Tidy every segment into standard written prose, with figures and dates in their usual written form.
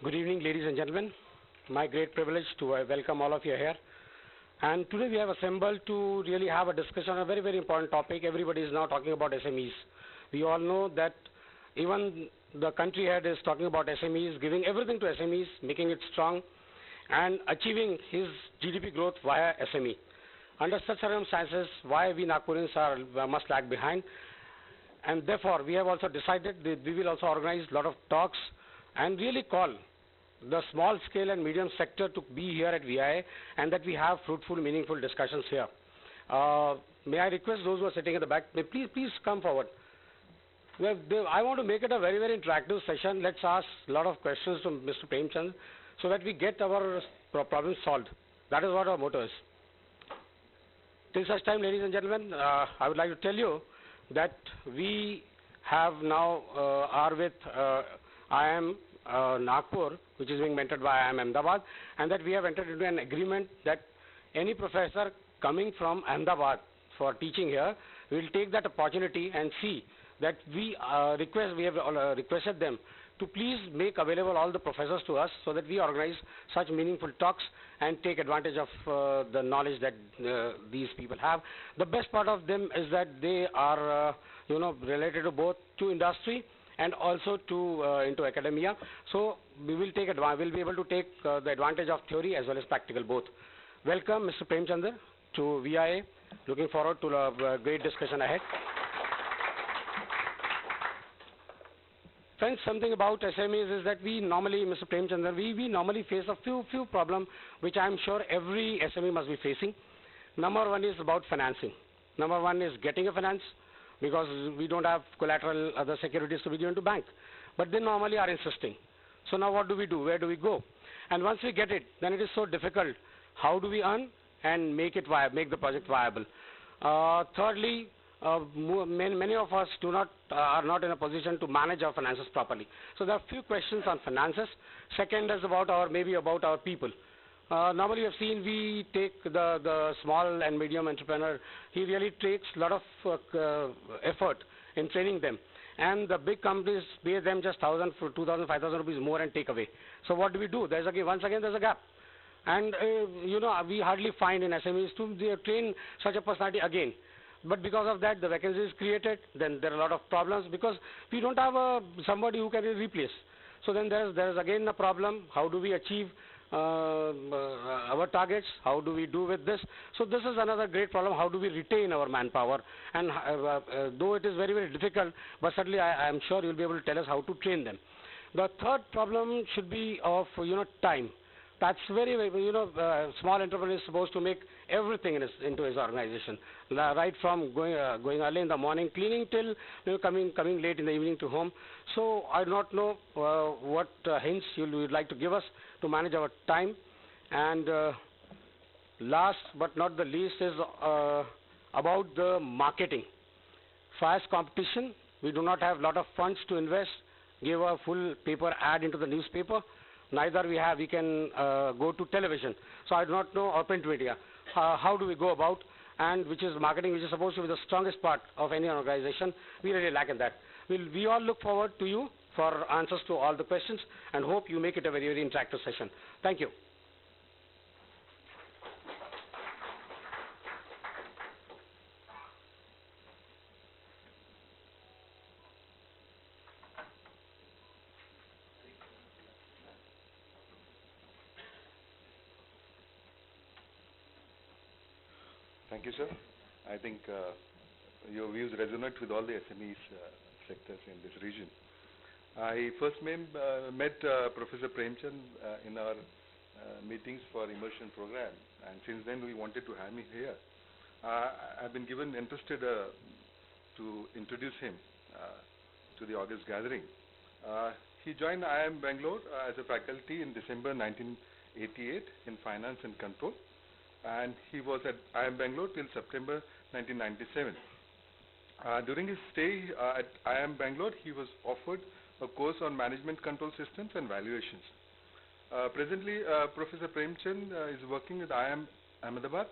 Good evening, ladies and gentlemen. My great privilege to welcome all of you here. And today we have assembled to really have a discussion on a very, very important topic. Everybody is now talking about SMEs. We all know that even the country head is talking about SMEs, giving everything to SMEs, making it strong, and achieving his GDP growth via SME. Under such circumstances, why we Nagpurians are must lag behind, and therefore we have also decided that we will also organize a lot of talks and really call the small scale and medium sector to be here at VIA, and that we have fruitful, meaningful discussions here. May I request those who are sitting at the back, please come forward. I want to make it a very, very interactive session. Let's ask a lot of questions to Mr. Premchand so that we get our problems solved. That is what our motto is. Till such time, ladies and gentlemen, I would like to tell you that we have now are with IIM Nagpur, which is being mentored by IIM Ahmedabad, and that we have entered into an agreement that any professor coming from Ahmedabad for teaching here will take that opportunity and see that we have requested them to please make available all the professors to us so that we organize such meaningful talks and take advantage of the knowledge that these people have. The best part of them is that they are related to both to industry and also to into academia. So we will take we'll be able to take the advantage of theory as well as practical both. Welcome, Mr. Premchandar, to VIA. Looking forward to a great discussion ahead. Friends, something about SMEs is that we normally, Mr. Premchandar, we normally face a few problems which I am sure every SME must be facing. Number one is about financing. Number one is getting a finance, because we don't have collateral, other securities to be given to bank. But they normally are insisting. So now what do we do? Where do we go? And once we get it, then it is so difficult. How do we earn and make it make the project viable? Thirdly, many of us are not in a position to manage our finances properly. So there are few questions on finances. Second is about our people. Normally, we have seen we take the small and medium entrepreneur. He really takes a lot of effort in training them, and the big companies pay them just 1,000, 2,000, 5,000 rupees more and take away. So what do? Once again there's a gap, and we hardly find in SMEs to train such a personality again. But because of that, the vacancy is created. Then there are a lot of problems because we don't have somebody who can replace. So then there is again a problem. How do we achieve our targets? How do we do with this? So this is another great problem. How do we retain our manpower? And though it is very, very difficult, but certainly I am sure you'll be able to tell us how to train them. The third problem should be of time. That's very, very, small entrepreneur is supposed to make everything into his organization, right from going early in the morning, cleaning till coming late in the evening to home. So I do not know what hints you would like to give us to manage our time. And last but not the least is about the marketing. Fierce competition. We do not have a lot of funds to invest, give a full paper ad into the newspaper. Neither we can go to television. So I do not know, or print media. How do we go about, and which is marketing, which is supposed to be the strongest part of any organization. We really lack in that. We all look forward to you for answers to all the questions and hope you make it a very, very interactive session. Thank you. Thank you, sir. I think your views resonate with all the SMEs sectors in this region. I first met Professor Premchand in our meetings for immersion program, and since then we wanted to have me here. I've been given interested to introduce him to the August gathering. He joined IIM Bangalore as a faculty in December 1988 in Finance and Control, and he was at IIM Bangalore till September 1997. During his stay at IIM Bangalore, he was offered a course on management control systems and valuations. Presently, Professor Premchand is working with IIM Ahmedabad,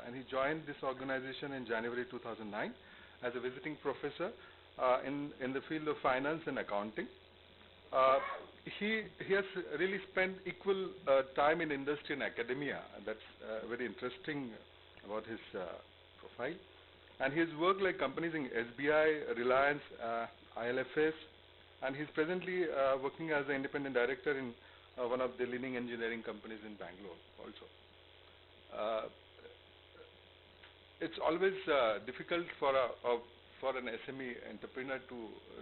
and he joined this organization in January 2009 as a visiting professor in the field of finance and accounting. Uh, he has really spent equal time in industry and academia, and that's very interesting about his profile. And he's worked like companies in SBI, Reliance, ILFS, and he's presently working as an independent director in one of the leading engineering companies in Bangalore also. Uh, it's always difficult for for an SME entrepreneur to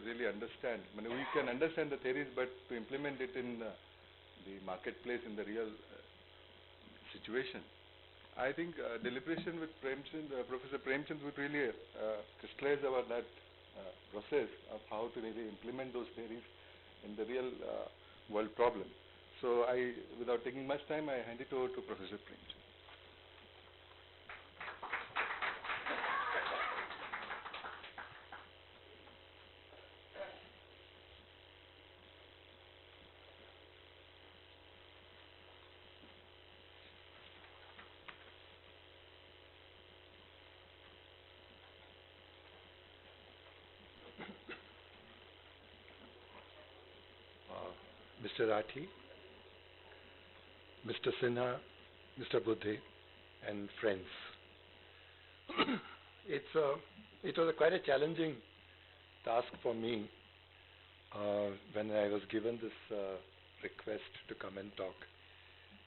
really understand. I mean, we can understand the theories, but to implement it in the marketplace in the real situation. I think deliberation with Premchand, Professor Premchand would really crystallize about that process of how to really implement those theories in the real world problem. So without taking much time, I hand it over to Professor Premchand. Mr. Rathi, Mr. Sinha, Mr. Budhe, and friends. It was quite a challenging task for me when I was given this request to come and talk,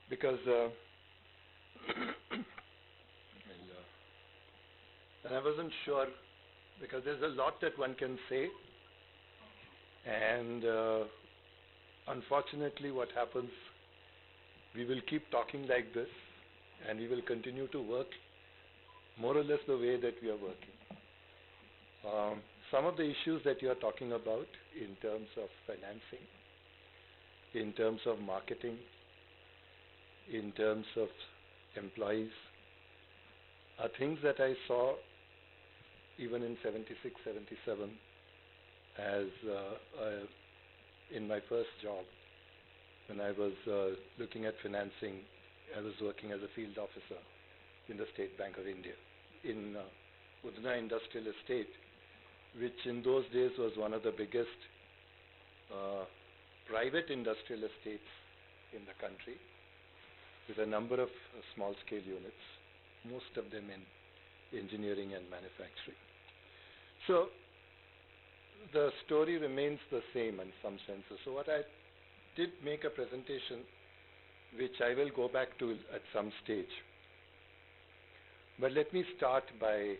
because and I wasn't sure, because there's a lot that one can say, and unfortunately what happens, we will keep talking like this, and we will continue to work more or less the way that we are working. Some of the issues that you are talking about in terms of financing, in terms of marketing, in terms of employees, are things that I saw even in 76, 77 as in my first job. When I was looking at financing, I was working as a field officer in the State Bank of India in Udna Industrial Estate, which in those days was one of the biggest private industrial estates in the country, with a number of small-scale units, most of them in engineering and manufacturing. So the story remains the same in some senses. So what I did make a presentation, which I will go back to at some stage. But let me start by,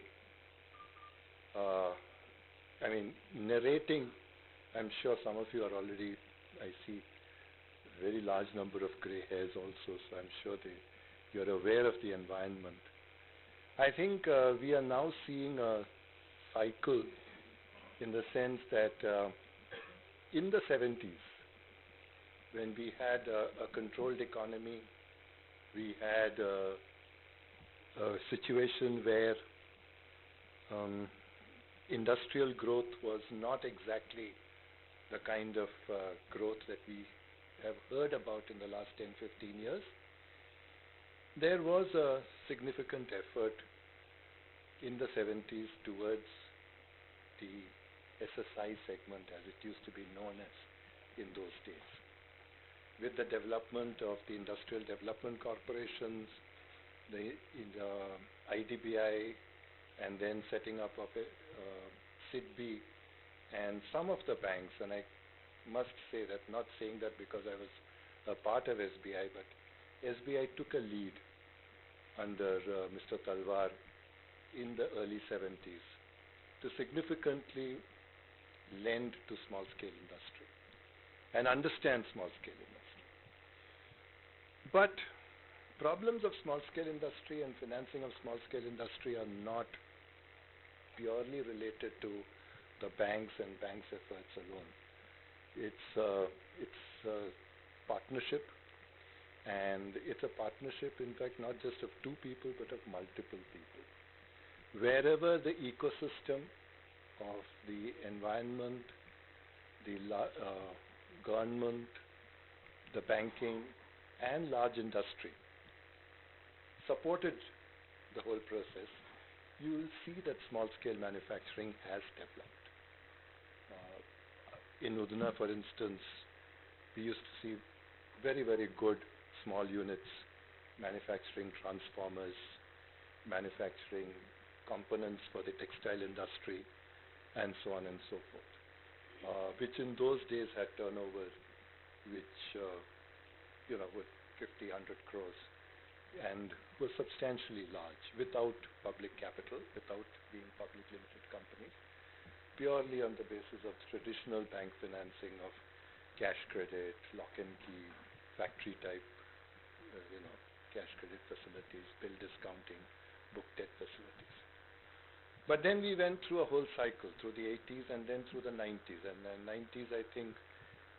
narrating. I'm sure some of you are already, I see a very large number of gray hairs also, so I'm sure you're aware of the environment. I think we are now seeing a cycle in the sense that in the 70s, when we had a controlled economy, we had a situation where industrial growth was not exactly the kind of growth that we have heard about in the last 10, 15 years. There was a significant effort in the 70s towards the SSI segment, as it used to be known as in those days, with the development of the Industrial Development Corporations, the IDBI, and then setting up of SIDBI, and some of the banks, and I must say that, not saying that because I was a part of SBI, but SBI took a lead under Mr. Talwar in the early 70s to significantly lend to small-scale industry and understand small-scale industry. But problems of small-scale industry and financing of small-scale industry are not purely related to the banks and banks' efforts alone. It's a partnership, and it's a partnership, in fact, not just of two people, but of multiple people. Wherever the ecosystem of the environment, the government, the banking, and large industry supported the whole process, you will see that small-scale manufacturing has developed. In Udna, for instance, We used to see very, very good small units manufacturing transformers, manufacturing components for the textile industry, and so on and so forth, which in those days had turnovers which, were 50, 100 crores and were substantially large without public capital, without being public limited companies, purely on the basis of traditional bank financing of cash credit, lock and key, factory type, cash credit facilities, bill discounting, book debt facilities. But then we went through a whole cycle, through the 80s and then through the 90s. And in the 90s, I think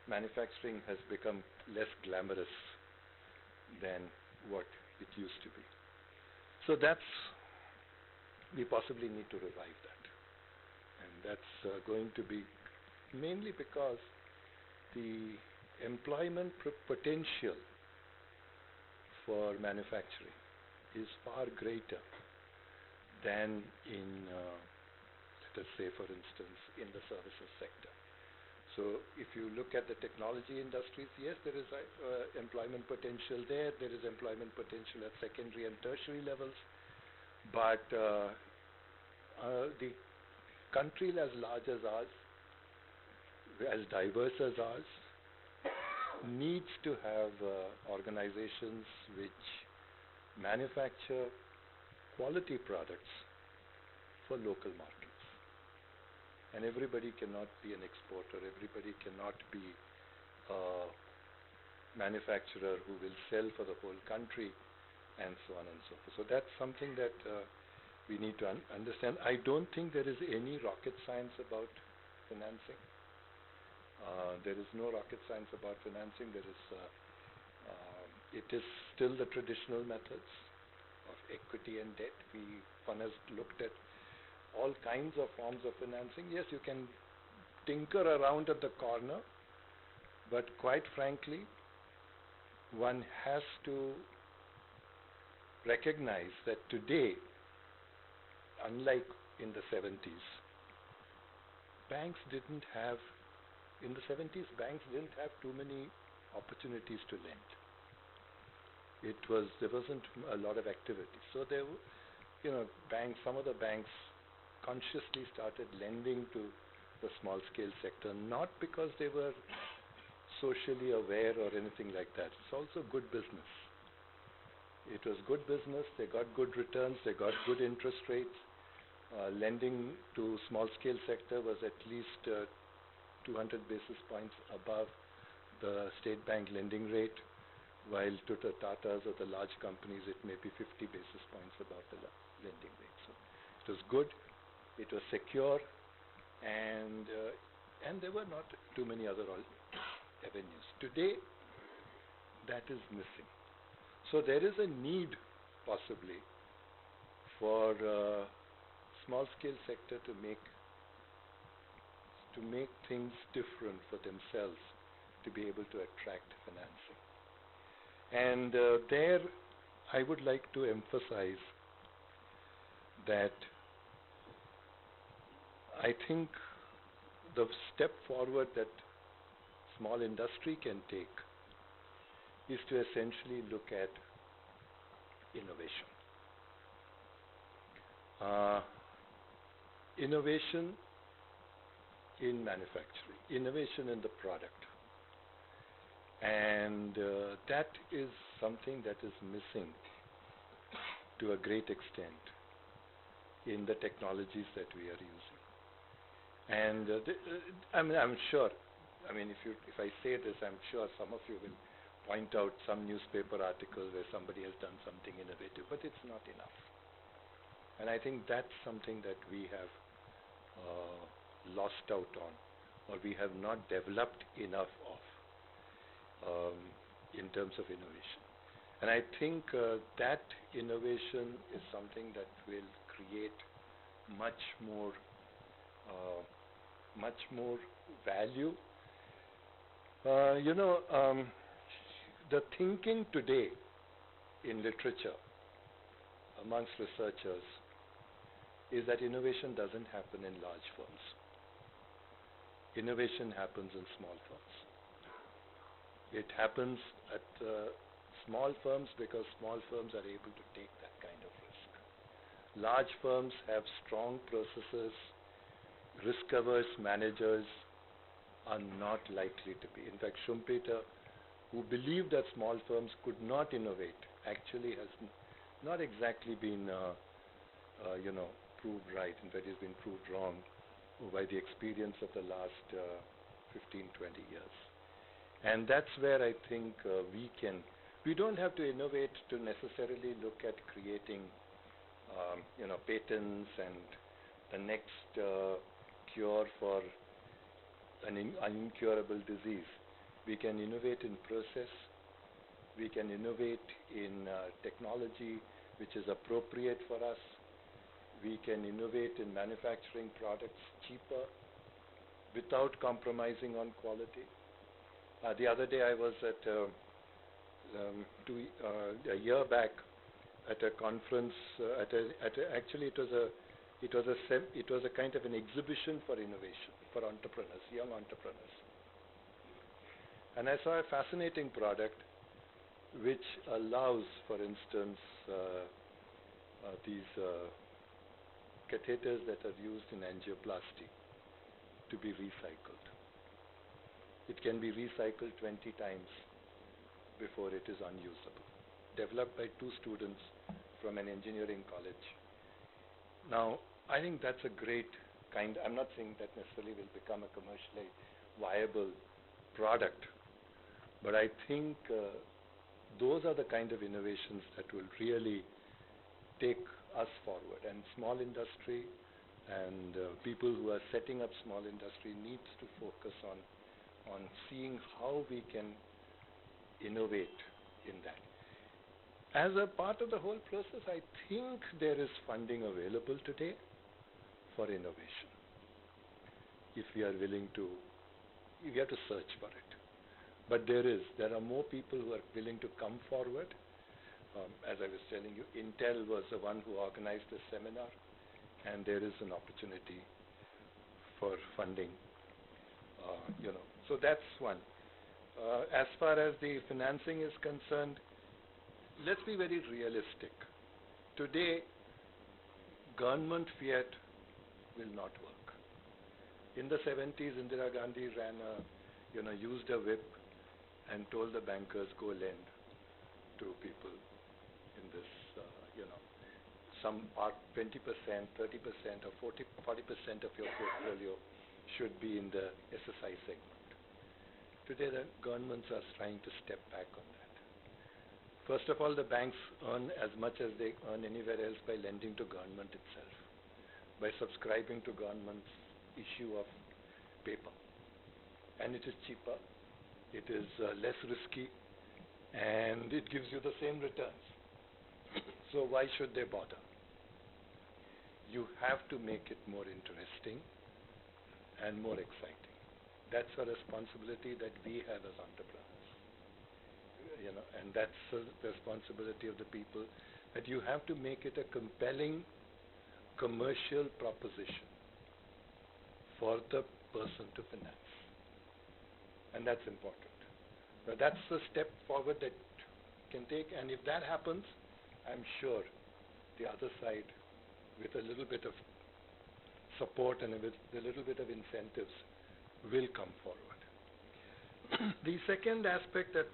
manufacturing has become less glamorous than what it used to be. So we possibly need to revive that. And that's going to be mainly because the employment potential for manufacturing is far greater than in, let us say, for instance, in the services sector. So if you look at the technology industries, yes, there is employment potential there. There is employment potential at secondary and tertiary levels. But the country as large as ours, as diverse as ours, needs to have organizations which manufacture quality products for local markets. And everybody cannot be an exporter. Everybody cannot be a manufacturer who will sell for the whole country, and so on and so forth. So that's something that we need to understand. I don't think there is any rocket science about financing. There is no rocket science about financing. There is, it is still the traditional methods of equity and debt. One has looked at all kinds of forms of financing. Yes, you can tinker around at the corner, but quite frankly, one has to recognize that today, unlike in the 70s, in the 70s, banks didn't have too many opportunities to lend. There wasn't a lot of activity. So there were, some of the banks consciously started lending to the small scale sector, not because they were socially aware or anything like that. It's also good business. It was good business. They got good returns. They got good interest rates. Lending to small scale sector was at least 200 basis points above the state bank lending rate, while to the Tatas or the large companies it may be 50 basis points above the lending rate. So it was good, it was secure, and there were not too many other avenues. Today, that is missing. So there is a need possibly for small scale sector to make things different for themselves to be able to attract financing. And there I would like to emphasize that I think the step forward that small industry can take is to essentially look at innovation. Innovation in manufacturing, innovation in the product. And that is something that is missing to a great extent in the technologies that we are using. And I'm sure, if I say this, I'm sure some of you will point out some newspaper article where somebody has done something innovative, but it's not enough. And I think that's something that we have lost out on, or we have not developed enough of in terms of innovation. And I think that innovation is something that will create much more value. The thinking today in literature amongst researchers is that innovation doesn't happen in large firms. Innovation happens in small firms. It happens at small firms because small firms are able to take that kind of risk. Large firms have strong processes, risk-averse managers are not likely to be. In fact, Schumpeter, who believed that small firms could not innovate, actually has not exactly been, proved right. In fact, he's been proved wrong by the experience of the last 15, 20 years. And that's where I think we don't have to innovate to necessarily look at creating, patents and the next cure for an incurable disease. We can innovate in process. We can innovate in technology which is appropriate for us. We can innovate in manufacturing products cheaper without compromising on quality. The other day I was at a year back at a conference. Actually, it was a kind of an exhibition for innovation for entrepreneurs, young entrepreneurs. And I saw a fascinating product which allows, for instance, these catheters that are used in angioplasty to be recycled. It can be recycled 20 times before it is unusable. Developed by 2 students from an engineering college. Now, I think that's a great kind. I'm not saying that necessarily will become a commercially viable product, but I think those are the kind of innovations that will really take us forward. And small industry and people who are setting up small industry needs to focus on seeing how we can innovate in that. As a part of the whole process, I think there is funding available today for innovation. If we are willing to, we have to search for it. But there are more people who are willing to come forward. As I was telling you, Intel was the one who organized this seminar, and there is an opportunity for funding. So that's one. As far as the financing is concerned, let's be very realistic. Today, government fiat will not work. In the 70s, Indira Gandhi used a whip and told the bankers, go lend to people in this, some part, 20%, 30% or 40% of your portfolio should be in the SSI segment. Today, the governments are trying to step back on that. First of all, the banks earn as much as they earn anywhere else by lending to government itself, by subscribing to government's issue of paper. And it is cheaper, it is less risky, and it gives you the same returns. So why should they bother? You have to make it more interesting and more exciting. That's a responsibility that we have as entrepreneurs. And that's the responsibility of the people, that you have to make it a compelling commercial proposition for the person to finance. And that's important. Now that's the step forward that can take, and if that happens, I'm sure the other side, with a little bit of support and with a little bit of incentives, will come forward. The second aspect that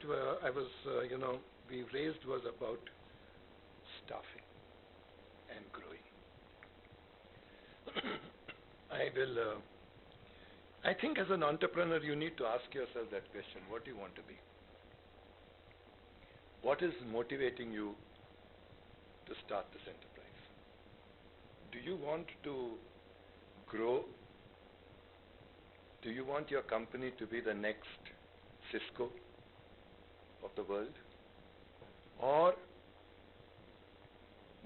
we raised was about staffing and growing. I think as an entrepreneur, you need to ask yourself that question: what do you want to be? What is motivating you to start this enterprise? Do you want to grow? Do you want your company to be the next Cisco of the world? Or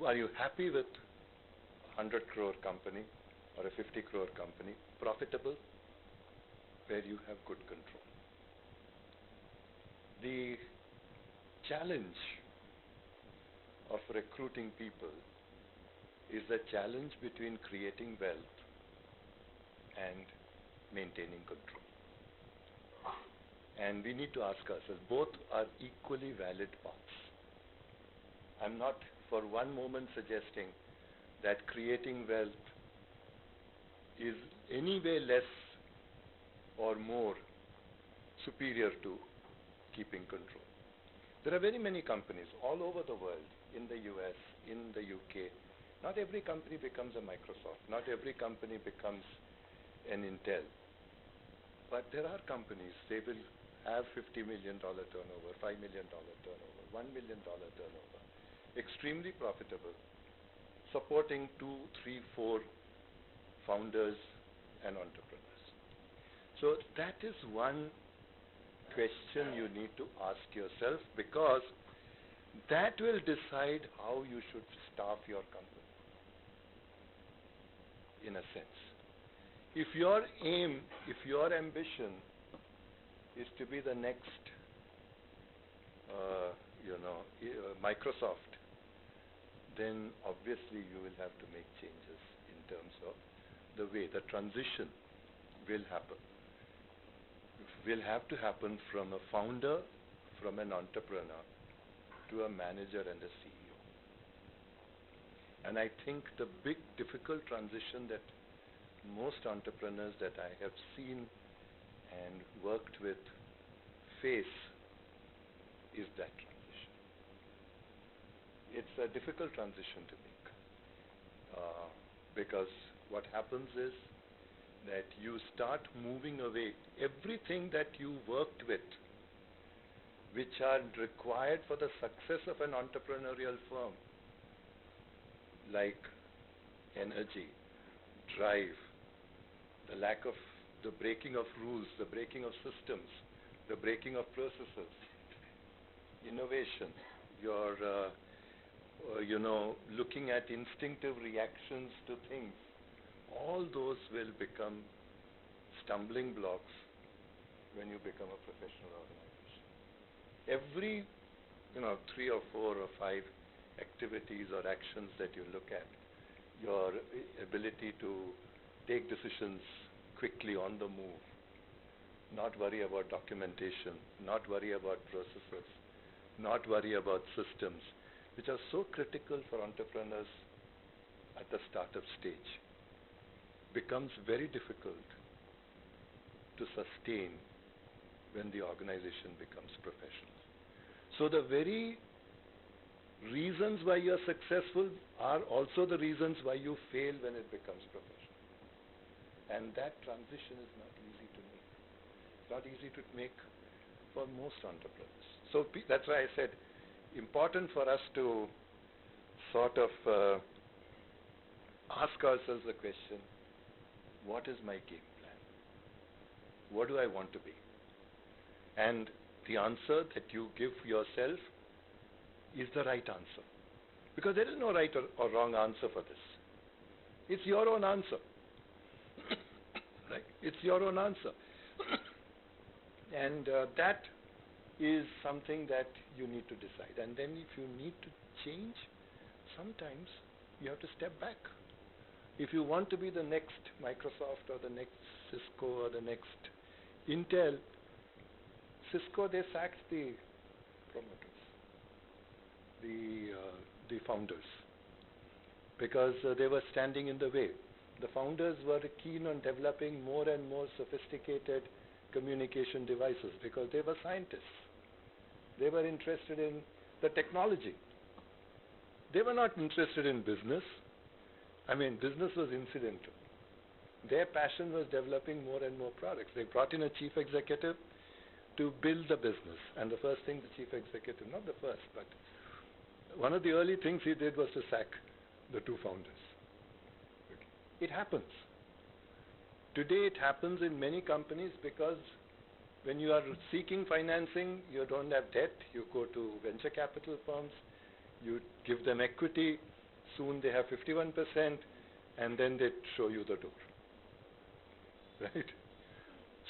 are you happy with a 100 crore company or a 50 crore company, profitable, where you have good control? The challenge of recruiting people is the challenge between creating wealth and maintaining control. And we need to ask ourselves, both are equally valid paths. I'm not for one moment suggesting that creating wealth is any way less or more superior to keeping control. There are very many companies all over the world, in the US, in the UK. Not every company becomes a Microsoft. Not every company becomes an Intel. But there are companies, they will have $50 million turnover, $5 million turnover, $1 million turnover, extremely profitable, supporting 2, 3, 4 founders and entrepreneurs. So that is one question you need to ask yourself, because that will decide how you should staff your company, in a sense. If your aim, if your ambition is to be the next, Microsoft, then obviously you will have to make changes in terms of the way the transition will happen. It will have to happen from a founder, from an entrepreneur, to a manager and a CEO. And I think the big difficult transition that most entrepreneurs that I have seen and worked with face is that transition. It's a difficult transition to make, because what happens is that you start moving away everything that you worked with, which are required for the success of an entrepreneurial firm, like energy, drive, the lack of the breaking of rules, the breaking of systems, the breaking of processes, innovation, your looking at instinctive reactions to things. All those will become stumbling blocks when you become a professional organization. Every 3 or 4 or 5 activities or actions that you look at, your ability to take decisions quickly on the move, not worry about documentation, not worry about processes, not worry about systems, which are so critical for entrepreneurs at the startup stage, becomes very difficult to sustain when the organization becomes professional. So the very reasons why you are successful are also the reasons why you fail when it becomes professional. And that transition is not easy to make. It's not easy to make for most entrepreneurs. So that's why I said, important for us to sort of ask ourselves the question, what is my game plan? What do I want to be? And the answer that you give yourself is the right answer. Because there is no right or wrong answer for this. It's your own answer. Right? It's your own answer. And that is something that you need to decide. And then if you need to change, sometimes you have to step back. If you want to be the next Microsoft or the next Cisco or the next Intel, Cisco, they sacked the promoters, the founders, because they were standing in the way. The founders were keen on developing more and more sophisticated communication devices because they were scientists. They were interested in the technology. They were not interested in business. I mean, business was incidental. Their passion was developing more and more products. They brought in a chief executive to build the business. And the first thing the chief executive, not the first, but one of the early things he did was to sack the 2 founders. It happens. Today it happens in many companies because when you are seeking financing, you don't have debt, you go to venture capital firms, you give them equity, soon they have 51%, and then they show you the door. Right?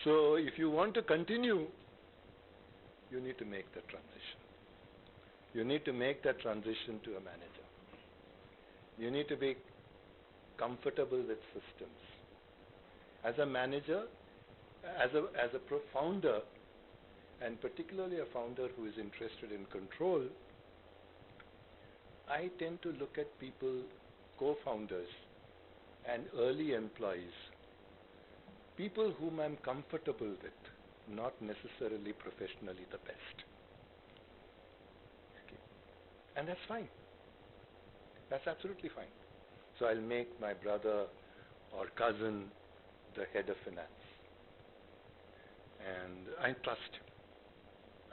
So if you want to continue, you need to make the transition. You need to make that transition to a manager. You need to be comfortable with systems. As a manager, as a founder, and particularly a founder who is interested in control, I tend to look at people, co-founders and early employees, people whom I'm comfortable with, not necessarily professionally the best. Okay. And that's fine. That's absolutely fine. So I'll make my brother or cousin the head of finance. And I trust him.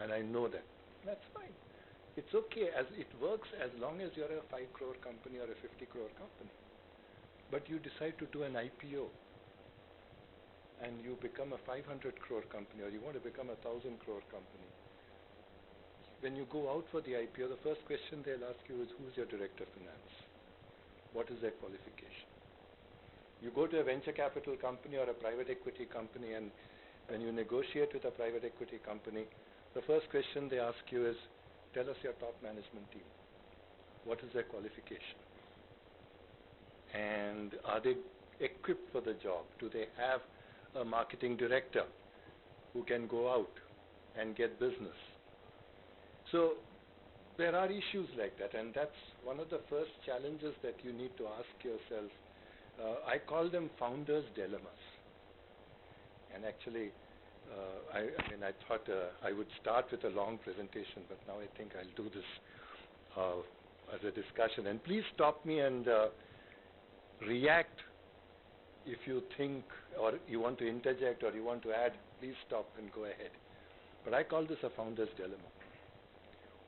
And I know that. That's fine. It's okay. As it works as long as you're a 5 crore company or a 50 crore company. But you decide to do an IPO and you become a 500 crore company, or you want to become a 1,000 crore company. When you go out for the IPO, the first question they'll ask you is, who's your director of finance? What is their qualification? You go to a venture capital company or a private equity company, and when you negotiate with a private equity company, the first question they ask you is, tell us your top management team. What is their qualification? And are they equipped for the job? Do they have a marketing director who can go out and get business? So there are issues like that, and that's one of the first challenges that you need to ask yourself. I call them founders' dilemmas. And actually, I thought I would start with a long presentation, but now I think I'll do this as a discussion. And please stop me and react if you think, or you want to interject, or you want to add. Please stop and go ahead. But I call this a founder's dilemma.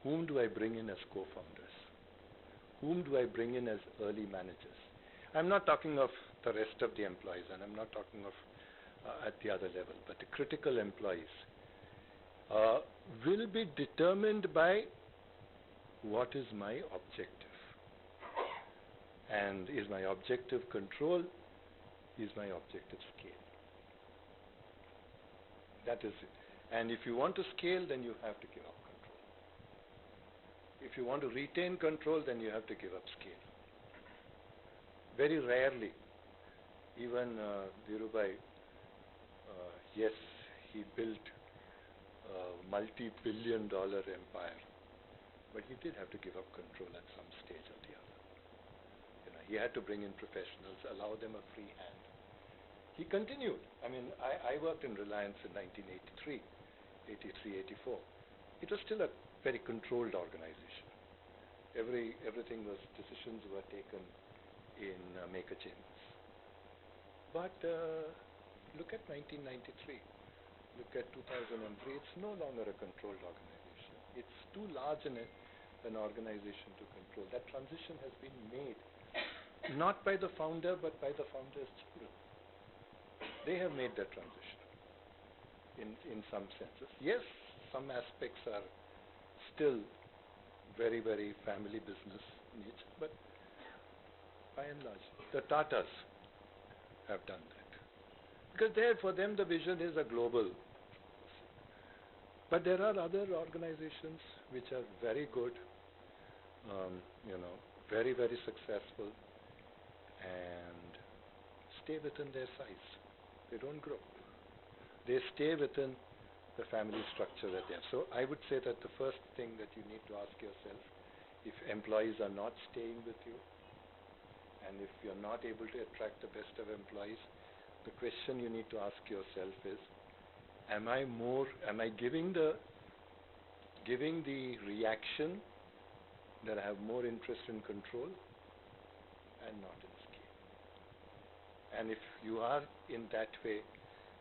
Whom do I bring in as co-founders? Whom do I bring in as early managers? I'm not talking of the rest of the employees, and I'm not talking of at the other level, but the critical employees will be determined by what is my objective. And is my objective control? Is my objective scale? That is it. And if you want to scale, then you have to give up control. If you want to retain control, then you have to give up scale. Very rarely, even Dhirubhai, yes, he built a multi-billion-dollar empire, but he did have to give up control at some stage or the other. He had to bring in professionals, allow them a free hand. He continued. I worked in Reliance in 1983, 84. It was still a very controlled organization. Everything was, decisions were taken in maker chambers. But look at 1993. Look at 2003. It's no longer a controlled organization. It's too large an organization to control. That transition has been made not by the founder, but by the founder's children. They have made that transition in some senses. Yes, some aspects are still very, very family business nature, but by and large, the Tatas have done that. Because for them the vision is a global. But there are other organizations which are very good, very, very successful, and stay within their size. They don't grow. They stay within the family structure that they have. So I would say that the first thing that you need to ask yourself, if employees are not staying with you, and if you're not able to attract the best of employees, the question you need to ask yourself is, am I giving the reaction that I have more interest in control and not in scale? And if you are in that way,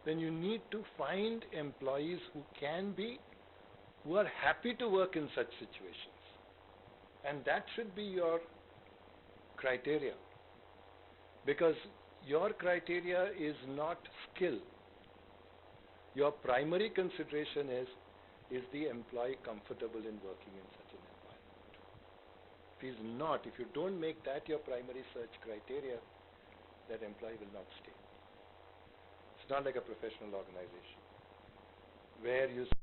then you need to find employees who are happy to work in such situations. And that should be your criteria. Because your criteria is not skill. Your primary consideration is the employee comfortable in working in such an environment? If he's not, if you don't make that your primary search criteria, that employee will not stay. It's not like a professional organization where you